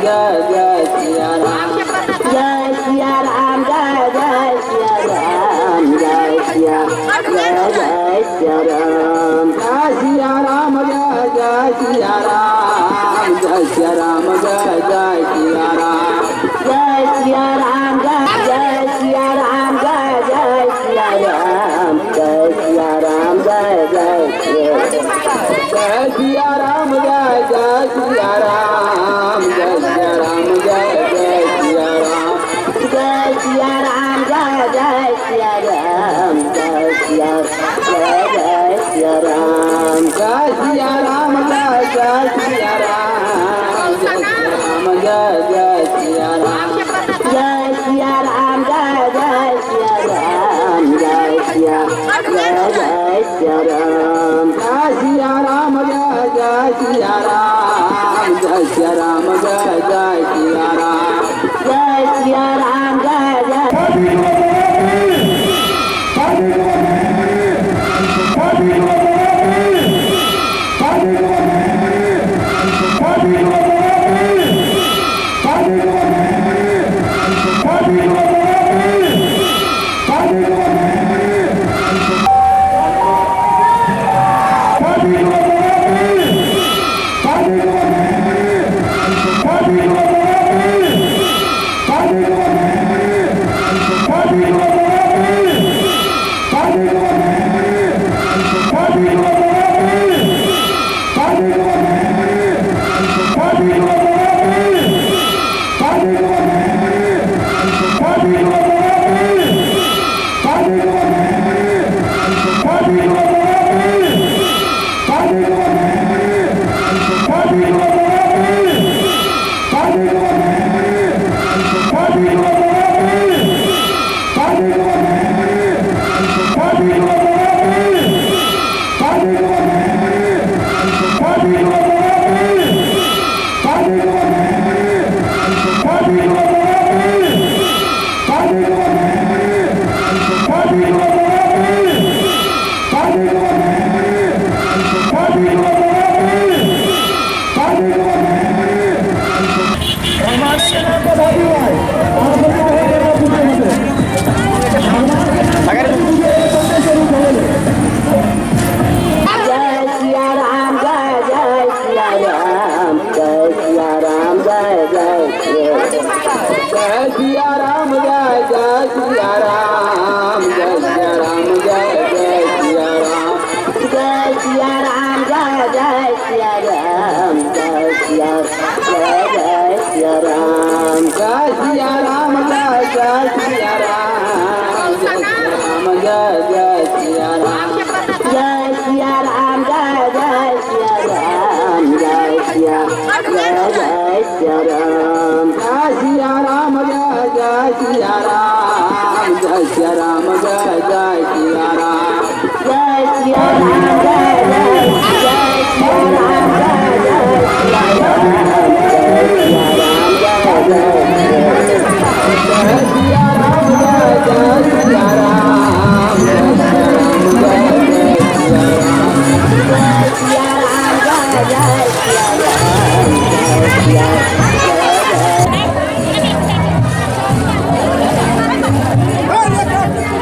जय जय जय सिया राम जय सिया राम जय जय सिया राम जय सिया जय जय सिया राम जय सिया राम जय जय सिया राम जय सिया राम जय जय सिया राम जय सिया राम जय जय सिया राम जय जय सिया राम जय सिया राम जय जय सिया जय सिया राम जय जय सिया राम जय सिया राम जय जय सिया राम जय सिया राम जय जय सिया राम जय सिया जय जय सिया राम जय सिया राम जय जय सिया राम जय जय सिया राम जय सिया राम जय जय सिया राम जय सिया जय जय सिया राम जय सिया राम जय जय सिया राम जय सिया राम जय जय सिया राम जय सिया राम जय जय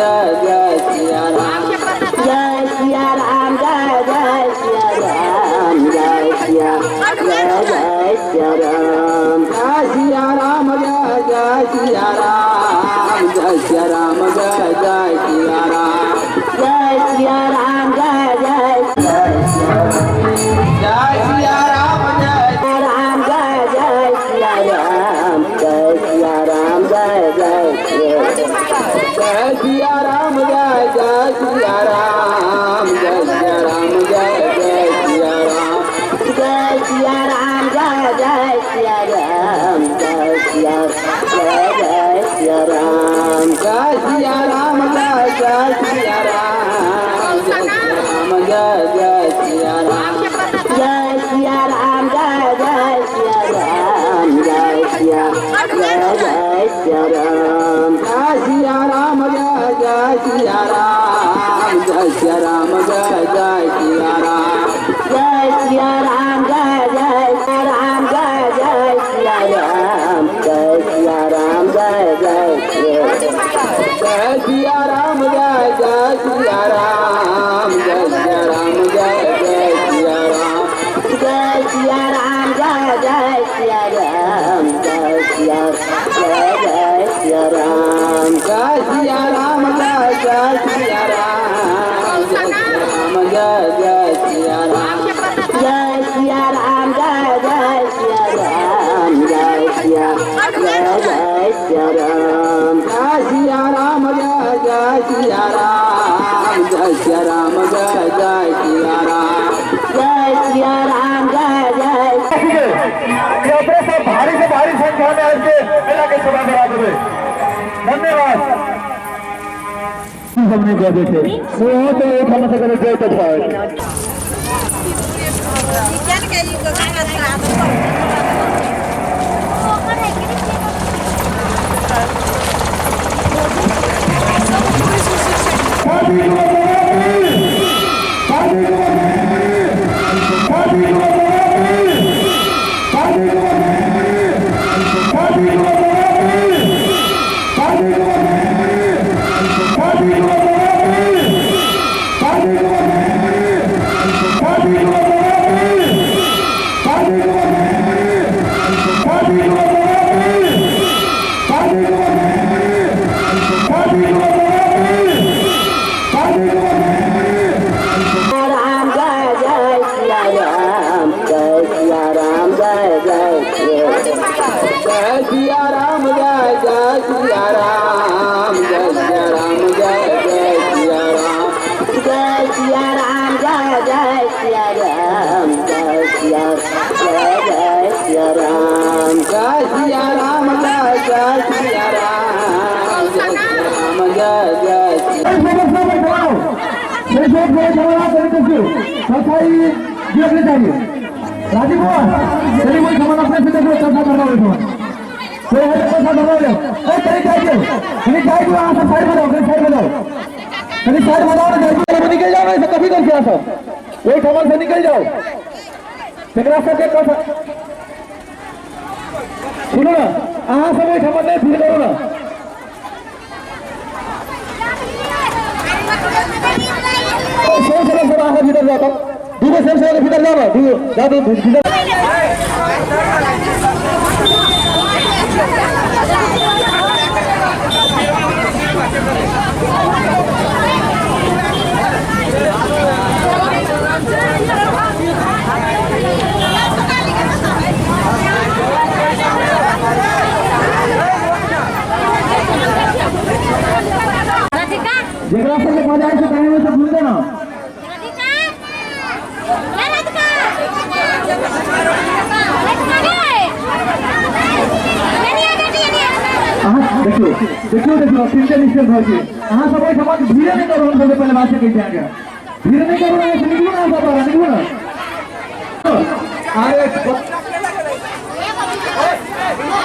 जय जय सिया राम जय सिया राम जय जय सिया राम जय सिया जय जय सिया राम जय सिया राम जय जय सिया राम जय सिया राम जय जय सिया राम जय सिया राम जय जय जय सिया राम जय राम जय जय सिया राम जय सिया राम जय जय जय सिया राम जय जय सिया राम जय सिया राम जय जय सिया राम जय सिया राम जय जय सिया राम जय सिया जय जय सिया राम जय सिया राम जय जय सिया राम जय जय सिया राम जय सिया राम जय जय सिया राम जय सिया जय जय सिया राम जय सिया राम जय जय सिया राम जय सिया राम जय जय सिया राम जय सिया राम जय जय सिया राम जय जय सिया राम जय सिया राम जय जय जय सिया राम जय जय सिया राम जय सिया राम जय जय सिया राम जय सिया राम जय जय सिया राम जय सिया जय जय सिया राम जय सिया राम जय जय सिया राम जय जय सिया राम जय सिया राम जय जय सिया राम जय सिया जय जय सिया राम जय सिया राम जय जय सिया राम जय सिया राम जय जय सिया राम जय सिया राम जय जय अपने सब भारी से भारी संख्या में आज के मेला के सभा में आते हुए धन्यवाद सबने कह देते वो तो एक हम से करे जय तक है जय सिया राम जय जय सिया राम जय सिया राम जय जय सिया राम जय सिया राम जय जय सिया राम जय सिया जय जय सिया राम जय सिया राम जय जय सिया राम जय जय चाहिए राजीव कुमार चलिए कोई सामान अपने से देखो चर्चा करना हो कोई है तो साथ बनाओ ए कहीं चाहिए वहां से साइड बनाओ कहीं साइड बनाओ ना घर निकल जाओ ऐसे कभी कर क्या सब वही सामान से निकल जाओ तेरा सब एक सुनो ना यहाँ से वही सामान नहीं फिर करो ना सब आगे भीतर जाता दूर से भीतर जाओ दूर जा दो भीतर जगह से मजा आए तो में से भूल देना देखियो कितने निश्चित होगी यहाँ सब समाज धीरे नहीं करो पहले बात से कही धीरे नहीं करो निकलो ना अरे